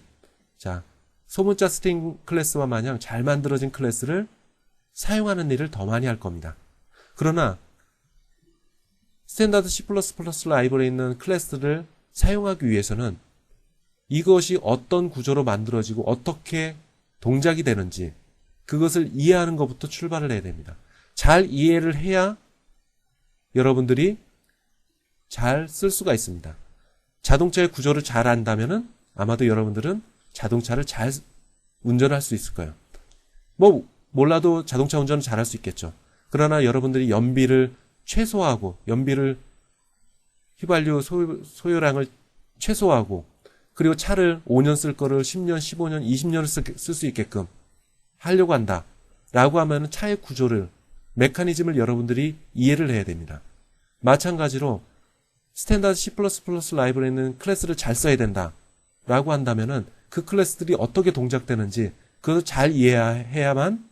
소문자 스트링 클래스와 마냥 잘 만들어진 클래스를 사용하는 일을 더 많이 할 겁니다. 그러나 스탠다드 C++ 라이브러리에 있는 클래스를 사용하기 위해서는 이것이 어떤 구조로 만들어지고 어떻게 동작이 되는지 그것을 이해하는 것부터 출발을 해야 됩니다. 잘 이해를 해야 여러분들이 잘 쓸 수가 있습니다. 자동차의 구조를 잘 안다면은 아마도 여러분들은 자동차를 잘 운전할 수 있을 거예요. 몰라도 자동차 운전은 잘 할 수 있겠죠. 그러나 여러분들이 연비를 최소화하고 휘발유 소요량을 최소화하고 그리고 차를 5년 쓸 거를 10년, 15년, 20년을 쓸 수 있게끔 하려고 한다. 라고 하면 차의 구조를, 메커니즘을 여러분들이 이해를 해야 됩니다. 마찬가지로 스탠다드 C++ 라이브러리에 있는 클래스를 잘 써야 된다. 라고 한다면은 그 클래스들이 어떻게 동작되는지 그것을 잘 이해해야만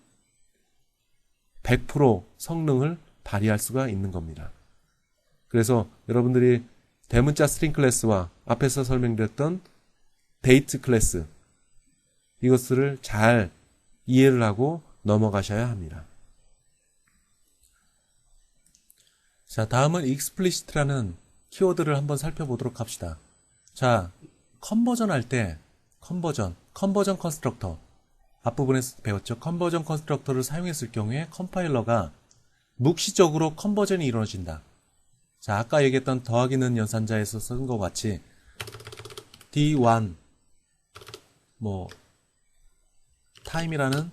100% 성능을 발휘할 수가 있는 겁니다. 그래서 여러분들이 대문자 스트링 클래스와 앞에서 설명드렸던 데이트 클래스 이것들을 잘 이해를 하고 넘어가셔야 합니다. 자, 다음은 explicit라는 키워드를 한번 살펴보도록 합시다. 자, 컨버전 할 때 컨버전 컨스트럭터 앞부분에서 배웠죠. 컨버전 컨스트럭터를 사용했을 경우에 컴파일러가 묵시적으로 컨버전이 이루어진다. 자, 아까 얘기했던 더하기는 연산자에서 쓴 것 같이 D1 타임이라는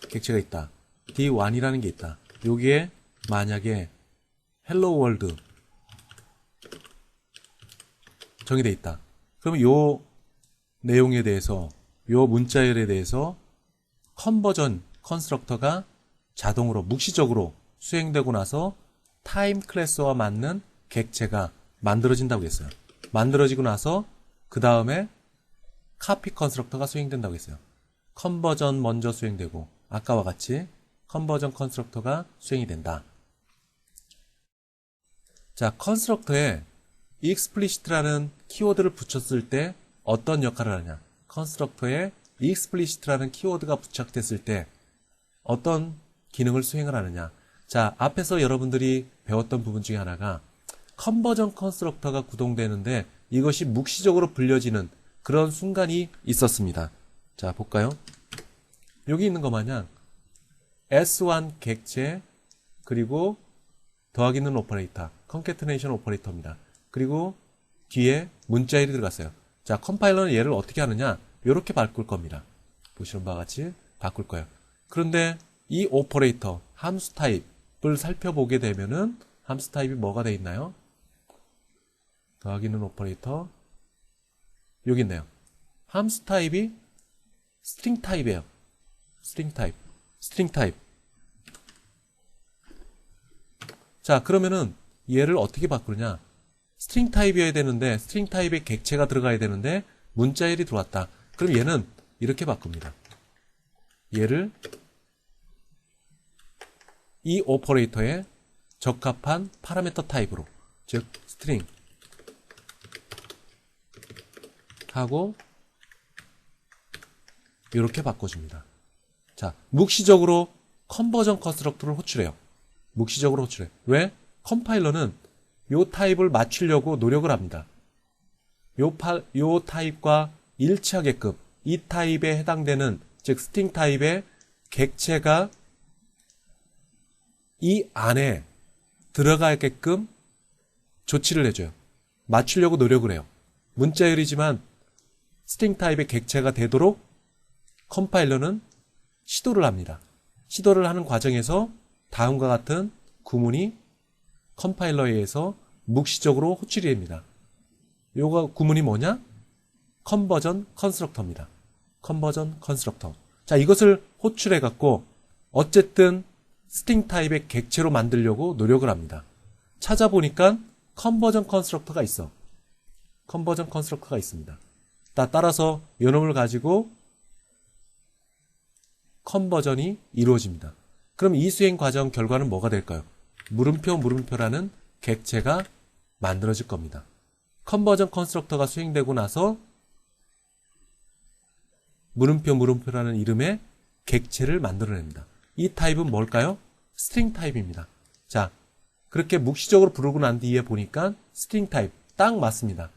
객체가 있다. D1이라는 게 있다. 여기에 만약에 헬로 월드 정의되어 있다. 그러면 요 내용에 대해서, 요 문자열에 대해서 컨버전 컨스트럭터가 자동으로 묵시적으로 수행되고 나서 타임 클래스와 맞는 객체가 만들어진다고 했어요. 만들어지고 나서 그 다음에 카피 컨스트럭터가 수행된다고 했어요. 컨버전 먼저 수행되고 아까와 같이 컨버전 컨스트럭터가 수행이 된다. 자, 컨스트럭터에 explicit라는 키워드를 붙였을 때 어떤 역할을 하냐? 컨스트럭터에 explicit라는 키워드가 부착됐을 때 어떤 기능을 수행을 하느냐? 자, 앞에서 여러분들이 배웠던 부분 중에 하나가 컨버전 컨스트럭터가 구동되는데 이것이 묵시적으로 불려지는 그런 순간이 있었습니다. 자, 볼까요? 여기 있는 것 마냥 S1 객체 그리고 더하기는 오퍼레이터, 컨캐트네이션 오퍼레이터입니다. 그리고 뒤에 문자열이 들어갔어요. 자, 컴파일러는 얘를 어떻게 하느냐? 이렇게 바꿀 겁니다. 보시는 바와 같이 바꿀 거예요. 그런데 이 오퍼레이터, 함수 타입을 살펴보게 되면은 함수 타입이 뭐가 되어 있나요? 더하기는 오퍼레이터 여기 있네요. 함수 타입이 스트링 타입이에요. 스트링 타입. 자, 그러면은 얘를 어떻게 바꾸느냐? 스트링 타입이어야 되는데 스트링 타입의 객체가 들어가야 되는데 문자열이 들어왔다. 그럼 얘는 이렇게 바꿉니다. 얘를 이 오퍼레이터에 적합한 파라미터 타입으로, 즉 스트링 하고 이렇게 바꿔줍니다. 자, 묵시적으로 컨버전 컨스트럭터를 호출해요. 묵시적으로 호출해. 왜? 컴파일러는 요 타입을 맞추려고 노력을 합니다. 요 타입과 일치하게끔 이 타입에 해당되는, 즉 스트링 타입의 객체가 이 안에 들어가게끔 조치를 해줘요. 맞추려고 노력을 해요. 문자열이지만 스트링 타입의 객체가 되도록 컴파일러는 시도를 합니다. 시도를 하는 과정에서 다음과 같은 구문이 컴파일러에 의해서 묵시적으로 호출이 됩니다. 요거 구문이 뭐냐? 컨버전 컨스트럭터입니다. 컨버전 컨스트럭터. 자, 이것을 호출해 갖고 어쨌든 스트링 타입의 객체로 만들려고 노력을 합니다. 찾아보니까 컨버전 컨스트럭터가 있어. 컨버전 컨스트럭터가 있습니다. 따라서 요놈을 가지고 컨버전이 이루어집니다. 그럼 이 수행 과정 결과는 뭐가 될까요? 물음표라는 객체가 만들어질 겁니다. 컨버전 컨스트럭터가 수행되고 나서 물음표라는 이름의 객체를 만들어냅니다. 이 타입은 뭘까요? 스트링 타입입니다. 자, 그렇게 묵시적으로 부르고 난 뒤에 보니까 스트링 타입 딱 맞습니다.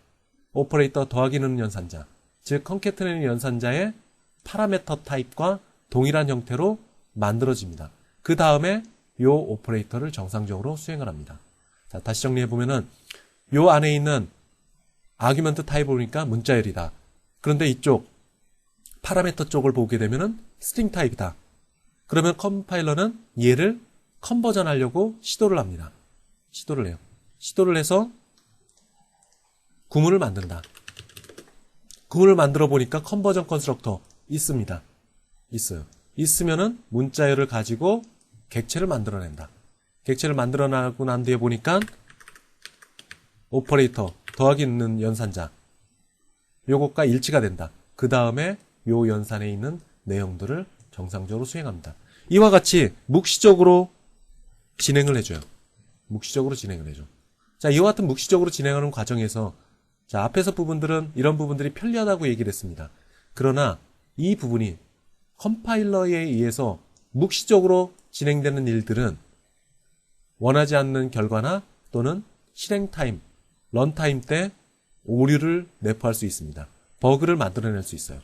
오퍼레이터 더하기는 연산자, 즉 컨캐트네이션 연산자의 파라미터 타입과 동일한 형태로 만들어집니다. 그 다음에 요 오퍼레이터를 정상적으로 수행을 합니다. 자, 다시 정리해보면은 요 안에 있는 아규먼트 타입을 보니까 문자열이다. 그런데 이쪽 파라미터 쪽을 보게 되면은 스트링 타입이다. 그러면 컴파일러는 얘를 컨버전 하려고 시도를 합니다. 시도를 해요. 시도를 해서 구문을 만든다. 구문을 만들어 보니까 컨버전 컨스트럭터 있습니다. 있어요. 있으면은 문자열을 가지고 객체를 만들어낸다. 객체를 만들어내고 난 뒤에 보니까 오퍼레이터 더하기 있는 연산자 요것과 일치가 된다. 그 다음에 요 연산에 있는 내용들을 정상적으로 수행합니다. 이와 같이 묵시적으로 진행을 해줘요. 묵시적으로 진행을 해줘. 자, 이와 같은 묵시적으로 진행하는 과정에서 자, 앞에서 부분들은 이런 부분들이 편리하다고 얘기를 했습니다. 그러나 이 부분이 컴파일러에 의해서 묵시적으로 진행되는 일들은 원하지 않는 결과나 또는 실행 타임, 런타임 때 오류를 내포할 수 있습니다. 버그를 만들어낼 수 있어요.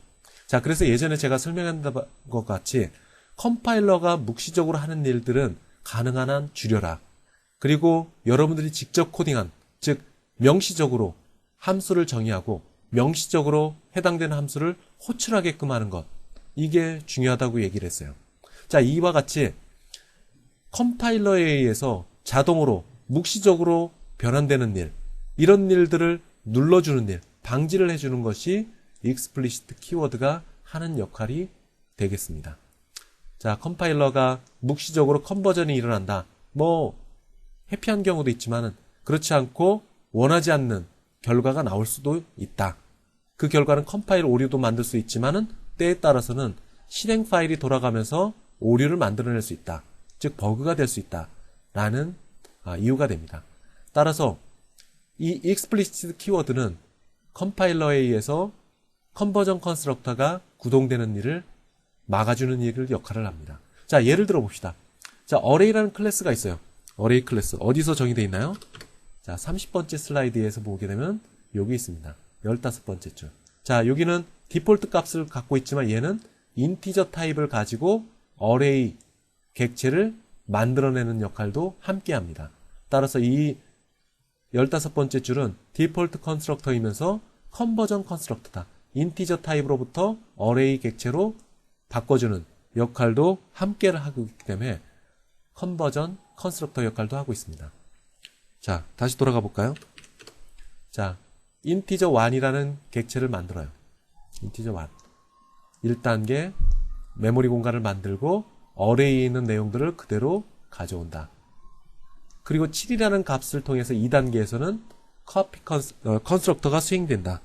자, 그래서 예전에 제가 설명한 것 같이 컴파일러가 묵시적으로 하는 일들은 가능한 한 줄여라. 그리고 여러분들이 직접 코딩한, 즉 명시적으로 함수를 정의하고 명시적으로 해당되는 함수를 호출하게끔 하는 것, 이게 중요하다고 얘기를 했어요. 자, 이와 같이 컴파일러에 의해서 자동으로 묵시적으로 변환되는 일, 이런 일들을 눌러주는 일, 방지를 해주는 것이 explicit 키워드가 하는 역할이 되겠습니다. 자, 컴파일러가 묵시적으로 컨버전이 일어난다. 뭐 해피한 경우도 있지만은 그렇지 않고 원하지 않는 결과가 나올 수도 있다. 그 결과는 컴파일 오류도 만들 수 있지만은 때에 따라서는 실행 파일이 돌아가면서 오류를 만들어낼 수 있다. 즉 버그가 될 수 있다. 라는 이유가 됩니다. 따라서 이 explicit 키워드는 컴파일러에 의해서 컨버전 컨스트럭터가 구동되는 일을 막아주는 일을 역할을 합니다. 자, 예를 들어 봅시다. 자, array라는 클래스가 있어요. array 클래스. 어디서 정의되어 있나요? 자, 30번째 슬라이드에서 보게 되면 여기 있습니다. 15번째 줄. 자, 여기는 디폴트 값을 갖고 있지만 얘는 인티저 타입을 가지고 array 객체를 만들어내는 역할도 함께 합니다. 따라서 이 15번째 줄은 디폴트 컨스트럭터이면서 컨버전 컨스트럭터다. 인티저 타입으로부터 array 객체로 바꿔주는 역할도 함께를 하고 있기 때문에 컨버전 컨스트럭터 역할도 하고 있습니다. 자, 다시 돌아가 볼까요? 자, 인티저 1이라는 객체를 만들어요. 인티저 1. 1단계 메모리 공간을 만들고 array에 있는 내용들을 그대로 가져온다. 그리고 7이라는 값을 통해서 2단계에서는 copy 컨스트럭터가 수행된다.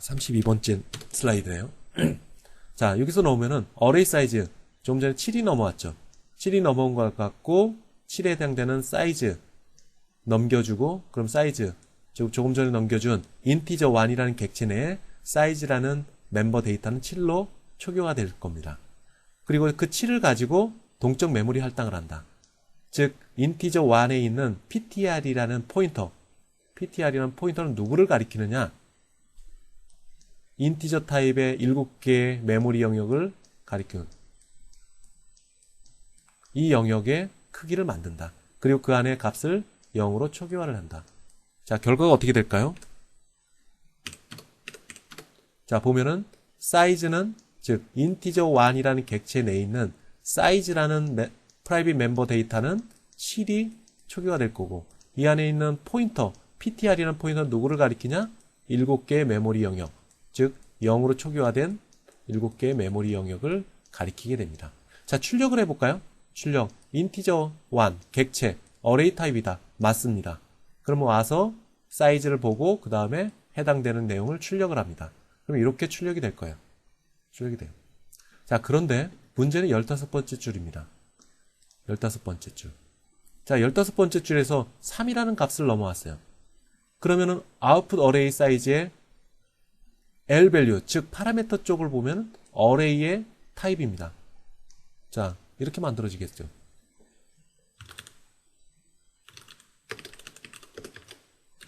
32번째 슬라이드네요. 자, 여기서 넣으면은 array 사이즈 좀 전에 7이 넘어왔죠. 7이 넘어온 것 같고 7에 해당되는 사이즈 넘겨주고 그럼 사이즈 조금 전에 넘겨준 인티저 1이라는 객체 내에 사이즈라는 멤버 데이터는 7로 초기화가 될 겁니다. 그리고 그 7을 가지고 동적 메모리 할당을 한다. 즉 인티저 1에 있는 ptr이라는 포인터, ptr이라는 포인터는 누구를 가리키느냐? 인티저 타입의 7개의 메모리 영역을 가리키는 이 영역의 크기를 만든다. 그리고 그 안에 값을 0으로 초기화를 한다. 자, 결과가 어떻게 될까요? 자, 보면은 사이즈는 즉 인티저 1이라는 객체 내에 있는 사이즈라는 프라이빗 멤버 데이터는 7이 초기화될 거고 이 안에 있는 포인터, ptr이라는 포인터는 누구를 가리키냐? 7개의 메모리 영역, 즉 0으로 초기화된 7개의 메모리 영역을 가리키게 됩니다. 자, 출력을 해볼까요? 출력, 인티저 1, 객체, array 타입이다. 맞습니다. 그러면 와서 사이즈를 보고 그 다음에 해당되는 내용을 출력을 합니다. 그럼 이렇게 출력이 될 거예요. 출력이 돼요. 자, 그런데 문제는 15번째 줄입니다. 15번째 줄. 자, 15번째 줄에서 3이라는 값을 넘어왔어요. 그러면은 output array 사이즈의 L 밸류, 즉 파라미터 쪽을 보면 array의 타입입니다. 자, 이렇게 만들어지겠죠.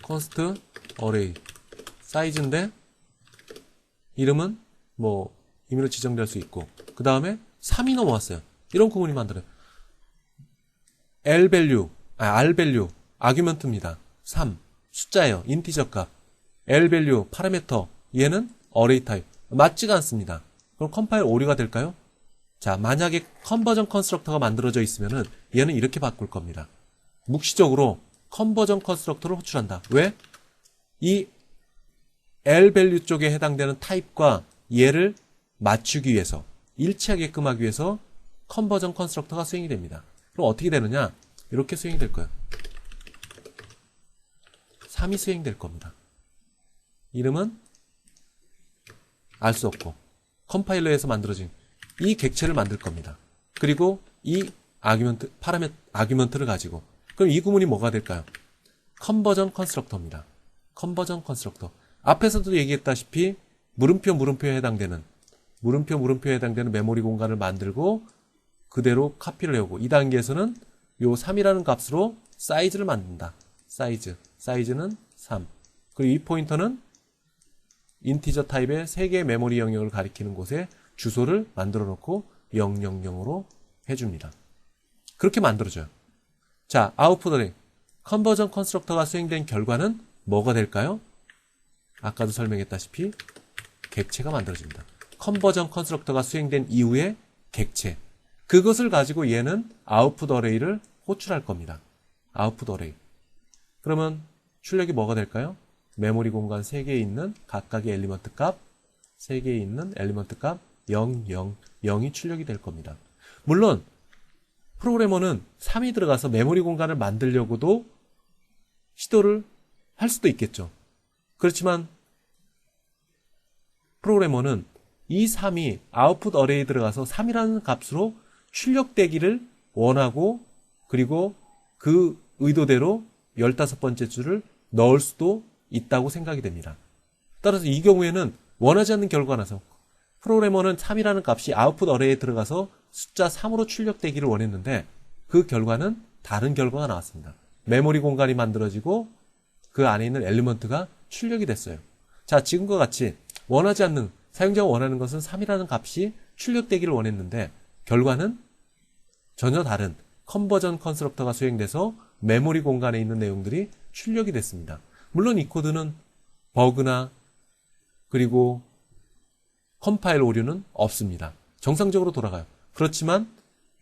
const array 사이즈인데 이름은 뭐 임의로 지정될 수 있고 그 다음에 3이 넘어왔어요. 이런 구문이 만들어요. R 밸류 아규먼트입니다. 3 숫자예요. 인티저 값. L 밸류 파라미터 얘는 array 타입 맞지가 않습니다. 그럼 컴파일 오류가 될까요? 자, 만약에 컨버전 컨스트럭터가 만들어져 있으면은 얘는 이렇게 바꿀 겁니다. 묵시적으로 컨버전 컨스트럭터를 호출한다. 왜? 이 L 밸류 쪽에 해당되는 타입과 얘를 맞추기 위해서 일치하게끔 하기 위해서 컨버전 컨스트럭터가 수행이 됩니다. 그럼 어떻게 되느냐? 이렇게 수행이 될 거예요. 3이 수행될 겁니다. 이름은 알 수 없고 컴파일러에서 만들어진 이 객체를 만들 겁니다. 그리고 이 아규먼트를 가지고 그럼 이 구문이 뭐가 될까요? 컨버전 컨스트럭터입니다. 컨버전 컨스트럭터. 앞에서도 얘기했다시피 물음표에 해당되는 메모리 공간을 만들고 그대로 카피를 해오고 2단계에서는 요 3이라는 값으로 사이즈를 만든다. 사이즈는 3. 그리고 이 포인터는 인티저 타입의 3개의 메모리 영역을 가리키는 곳에 주소를 만들어 놓고 000으로 해줍니다. 그렇게 만들어져요. 자, 아웃풋 어레이 컨버전 컨스트럭터가 수행된 결과는 뭐가 될까요? 아까도 설명했다시피 객체가 만들어집니다. 컨버전 컨스트럭터가 수행된 이후에 객체. 그것을 가지고 얘는 아웃풋 어레이를 호출할 겁니다. 아웃풋 어레이. 그러면 출력이 뭐가 될까요? 메모리 공간 3개에 있는 각각의 엘리먼트 값, 3개에 있는 엘리먼트 값 0, 0, 0이 출력이 될 겁니다. 물론 프로그래머는 3이 들어가서 메모리 공간을 만들려고도 시도를 할 수도 있겠죠. 그렇지만 프로그래머는 이 3이 아웃풋 어레이에 들어가서 3이라는 값으로 출력되기를 원하고 그리고 그 의도대로 15번째 줄을 넣을 수도 있다고 생각이 됩니다. 따라서 이 경우에는 원하지 않는 결과가 나서 프로그래머는 3이라는 값이 아웃풋 어레이에 들어가서 숫자 3으로 출력되기를 원했는데 그 결과는 다른 결과가 나왔습니다. 메모리 공간이 만들어지고 그 안에 있는 엘리먼트가 출력이 됐어요. 자, 지금과 같이 원하지 않는, 사용자가 원하는 것은 3이라는 값이 출력되기를 원했는데 결과는 전혀 다른 컨버전 컨스트럭터가 수행돼서 메모리 공간에 있는 내용들이 출력이 됐습니다. 물론 이 코드는 버그나 그리고 컴파일 오류는 없습니다. 정상적으로 돌아가요. 그렇지만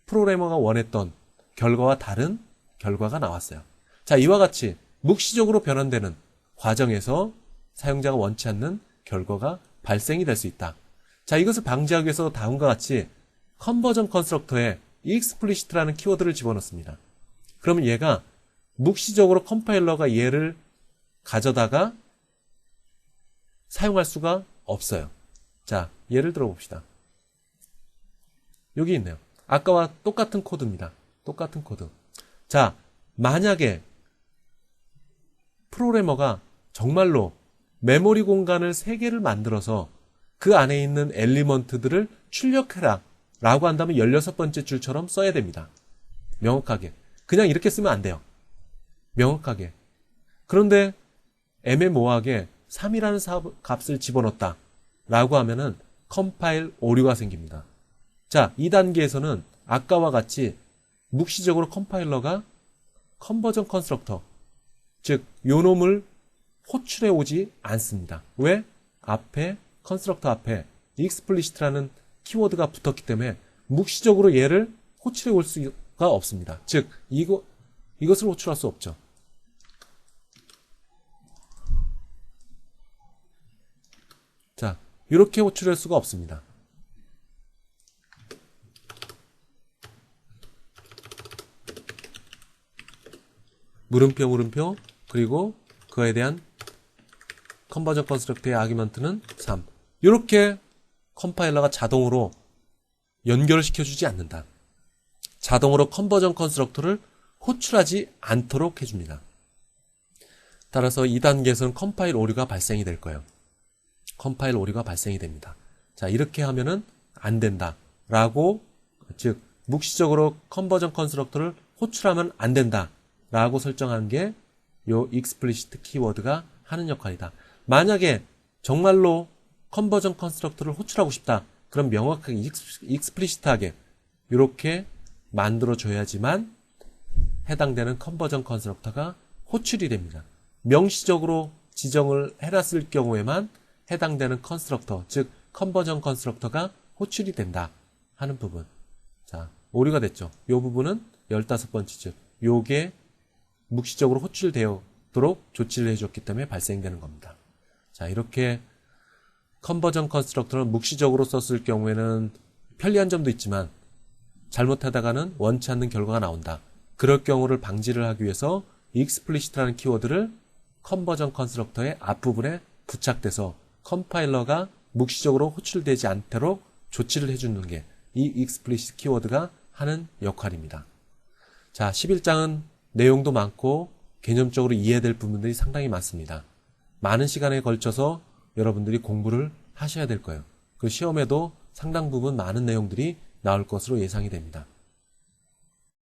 프로그래머가 원했던 결과와 다른 결과가 나왔어요. 자, 이와 같이 묵시적으로 변환되는 과정에서 사용자가 원치 않는 결과가 발생이 될 수 있다. 자, 이것을 방지하기 위해서 다음과 같이 컨버전 컨스트럭터에 explicit라는 키워드를 집어넣습니다. 그러면 얘가 묵시적으로 컴파일러가 얘를 가져다가 사용할 수가 없어요. 자, 예를 들어 봅시다. 여기 있네요. 아까와 똑같은 코드입니다. 똑같은 코드. 자, 만약에 프로그래머가 정말로 메모리 공간을 3개를 만들어서 그 안에 있는 엘리먼트들을 출력해라 라고 한다면 16번째 줄처럼 써야 됩니다. 명확하게. 그냥 이렇게 쓰면 안 돼요. 명확하게. 그런데 애매모호하게 3이라는 값을 집어넣었다 라고 하면은 컴파일 오류가 생깁니다. 자, 2단계에서는 아까와 같이 묵시적으로 컴파일러가 컨버전 컨스트럭터, 즉 요놈을 호출해 오지 않습니다. 왜? 앞에 컨스트럭터 앞에 explicit라는 키워드가 붙었기 때문에 묵시적으로 얘를 호출해 올 수가 없습니다. 즉 이것을 호출할 수 없죠. 자, 이렇게 호출할 수가 없습니다. 물음표 물음표 그리고 그에 대한 컨버전 컨스트럭터의 아규먼트는 3. 이렇게 컴파일러가 자동으로 연결을 시켜주지 않는다. 자동으로 컨버전 컨스트럭터를 호출하지 않도록 해줍니다. 따라서 2단계에서는 컴파일 오류가 발생이 될 거예요. 컴파일 오류가 발생이 됩니다. 자, 이렇게 하면은 안 된다. 라고, 즉, 묵시적으로 컨버전 컨스트럭터를 호출하면 안 된다. 라고 설정한 게 요 explicit 키워드가 하는 역할이다. 만약에 정말로 컨버전 컨스트럭터를 호출하고 싶다. 그럼 명확하게 explicit하게 이렇게 만들어줘야지만 해당되는 컨버전 컨스트럭터가 호출이 됩니다. 명시적으로 지정을 해놨을 경우에만 해당되는 컨스트럭터, 즉 컨버전 컨스트럭터가 호출이 된다 하는 부분. 자, 오류가 됐죠. 이 부분은 15번째 줄. 요게 묵시적으로 호출되도록 조치를 해줬기 때문에 발생되는 겁니다. 자, 이렇게 컨버전 컨스트럭터를 묵시적으로 썼을 경우에는 편리한 점도 있지만 잘못하다가는 원치 않는 결과가 나온다. 그럴 경우를 방지를 하기 위해서 explicit라는 키워드를 컨버전 컨스트럭터의 앞부분에 부착돼서 컴파일러가 묵시적으로 호출되지 않도록 조치를 해주는 게 이 explicit 키워드가 하는 역할입니다. 자, 11장은 내용도 많고 개념적으로 이해될 부분들이 상당히 많습니다. 많은 시간에 걸쳐서 여러분들이 공부를 하셔야 될 거예요. 그 시험에도 상당 부분 많은 내용들이 나올 것으로 예상이 됩니다.